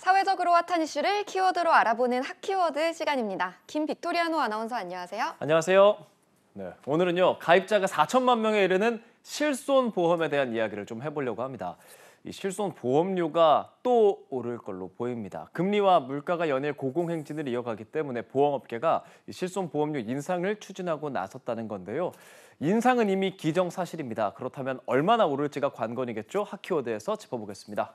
사회적으로 핫한 이슈를 키워드로 알아보는 핫키워드 시간입니다. 김빅토리아노 아나운서 안녕하세요. 안녕하세요. 네, 오늘은요 가입자가 4천만 명에 이르는 실손보험에 대한 이야기를 좀 해보려고 합니다. 이 실손보험료가 또 오를 걸로 보입니다. 금리와 물가가 연일 고공행진을 이어가기 때문에 보험업계가 이 실손보험료 인상을 추진하고 나섰다는 건데요. 인상은 이미 기정사실입니다. 그렇다면 얼마나 오를지가 관건이겠죠? 핫키워드에서 짚어보겠습니다.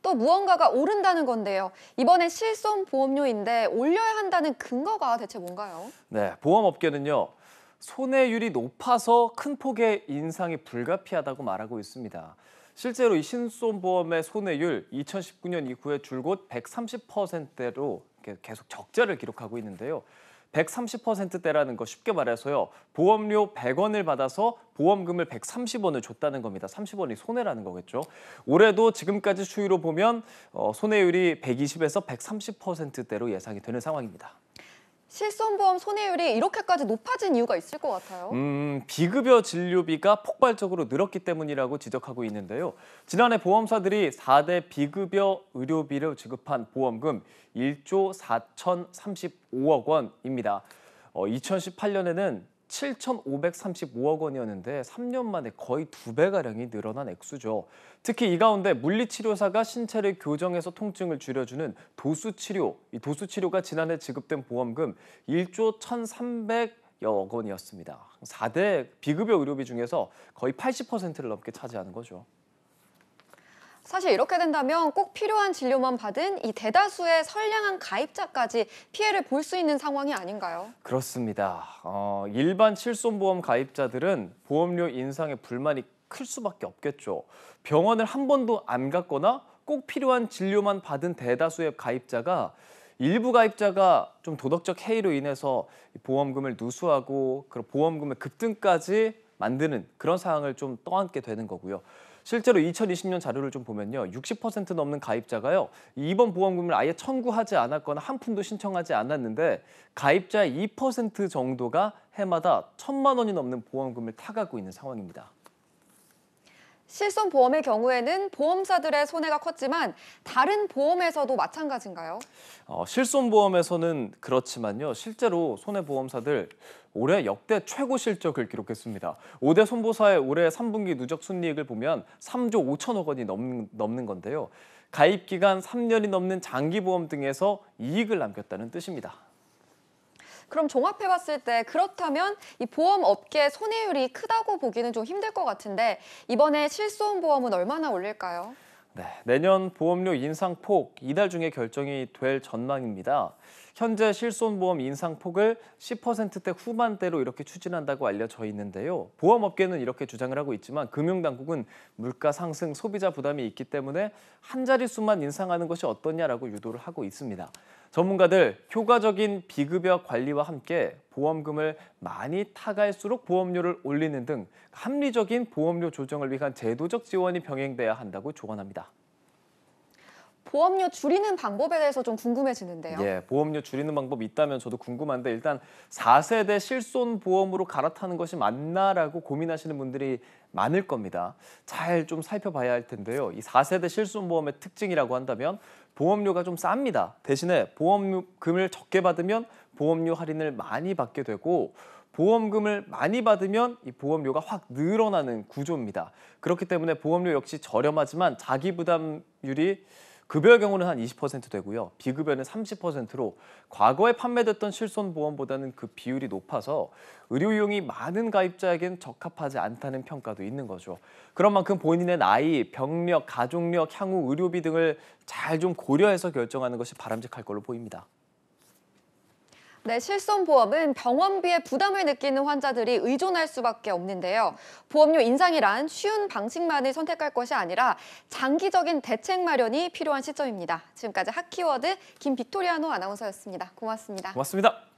또 무언가가 오른다는 건데요. 이번엔 실손보험료인데 올려야 한다는 근거가 대체 뭔가요? 네, 보험업계는요. 손해율이 높아서 큰 폭의 인상이 불가피하다고 말하고 있습니다. 실제로 이 실손보험의 손해율 2019년 이후에 줄곧 130%대로 계속 적자를 기록하고 있는데요. 130%대라는 거 쉽게 말해서요. 보험료 100원을 받아서 보험금을 130원을 줬다는 겁니다. 30원이 손해라는 거겠죠. 올해도 지금까지 추이로 보면 손해율이 120에서 130%대로 예상이 되는 상황입니다. 실손보험 손해율이 이렇게까지 높아진 이유가 있을 것 같아요. 비급여 진료비가 폭발적으로 늘었기 때문이라고 지적하고 있는데요. 지난해 보험사들이 4대 비급여 의료비를 지급한 보험금 1조 4,035억 원입니다. 2018년에는 7,535억 원이었는데 3년 만에 거의 2배가량이 늘어난 액수죠. 특히 이 가운데 물리치료사가 신체를 교정해서 통증을 줄여주는 도수치료, 이 도수치료가 지난해 지급된 보험금 1조 1,300여 원이었습니다. 4대 비급여 의료비 중에서 거의 80%를 넘게 차지하는 거죠. 사실 이렇게 된다면 꼭 필요한 진료만 받은 이 대다수의 선량한 가입자까지 피해를 볼 수 있는 상황이 아닌가요? 그렇습니다. 일반 실손보험 가입자들은 보험료 인상에 불만이 클 수밖에 없겠죠. 병원을 한 번도 안 갔거나 꼭 필요한 진료만 받은 대다수의 가입자가 일부 가입자가 좀 도덕적 해이로 인해서 보험금을 누수하고 그런 보험금의 급등까지 만드는 그런 상황을 좀 떠안게 되는 거고요. 실제로 2020년 자료를 좀 보면요. 60% 넘는 가입자가요. 이번 보험금을 아예 청구하지 않았거나 한 푼도 신청하지 않았는데 가입자의 2% 정도가 해마다 1,000만 원이 넘는 보험금을 타가고 있는 상황입니다. 실손보험의 경우에는 보험사들의 손해가 컸지만 다른 보험에서도 마찬가지인가요? 실손보험에서는 그렇지만요. 실제로 손해보험사들 올해 역대 최고 실적을 기록했습니다. 5대 손보사의 올해 3분기 누적 순이익을 보면 3조 5천억 원이 넘는 건데요. 가입 기간 3년이 넘는 장기보험 등에서 이익을 남겼다는 뜻입니다. 그럼 종합해봤을 때 그렇다면 이 보험업계 손해율이 크다고 보기는 좀 힘들 것 같은데 이번에 실손보험은 얼마나 올릴까요? 네, 내년 보험료 인상폭 이달 중에 결정이 될 전망입니다. 현재 실손보험 인상폭을 10%대 후반대로 이렇게 추진한다고 알려져 있는데요. 보험업계는 이렇게 주장을 하고 있지만 금융당국은 물가 상승, 소비자 부담이 있기 때문에 한 자릿수만 인상하는 것이 어떠냐라고 유도를 하고 있습니다. 전문가들 효과적인 비급여 관리와 함께 보험금을 많이 타갈수록 보험료를 올리는 등 합리적인 보험료 조정을 위한 제도적 지원이 병행돼야 한다고 조언합니다. 보험료 줄이는 방법에 대해서 좀 궁금해지는데요. 예, 보험료 줄이는 방법이 있다면 저도 궁금한데 일단 4세대 실손보험으로 갈아타는 것이 맞나라고 고민하시는 분들이 많을 겁니다. 잘 좀 살펴봐야 할 텐데요. 이 4세대 실손보험의 특징이라고 한다면 보험료가 좀 쌉니다. 대신에 보험금을 적게 받으면 보험료 할인을 많이 받게 되고 보험금을 많이 받으면 이 보험료가 확 늘어나는 구조입니다. 그렇기 때문에 보험료 역시 저렴하지만 자기 부담률이 급여의 경우는 한 20% 되고요. 비급여는 30%로 과거에 판매됐던 실손보험보다는 그 비율이 높아서 의료이용이 많은 가입자에겐 적합하지 않다는 평가도 있는 거죠. 그런 만큼 본인의 나이, 병력, 가족력, 향후 의료비 등을 잘 좀 고려해서 결정하는 것이 바람직할 걸로 보입니다. 네, 실손보험은 병원비에 부담을 느끼는 환자들이 의존할 수밖에 없는데요. 보험료 인상이란 쉬운 방식만을 선택할 것이 아니라 장기적인 대책 마련이 필요한 시점입니다. 지금까지 핫키워드 김빅토리아노 아나운서였습니다. 고맙습니다. 고맙습니다.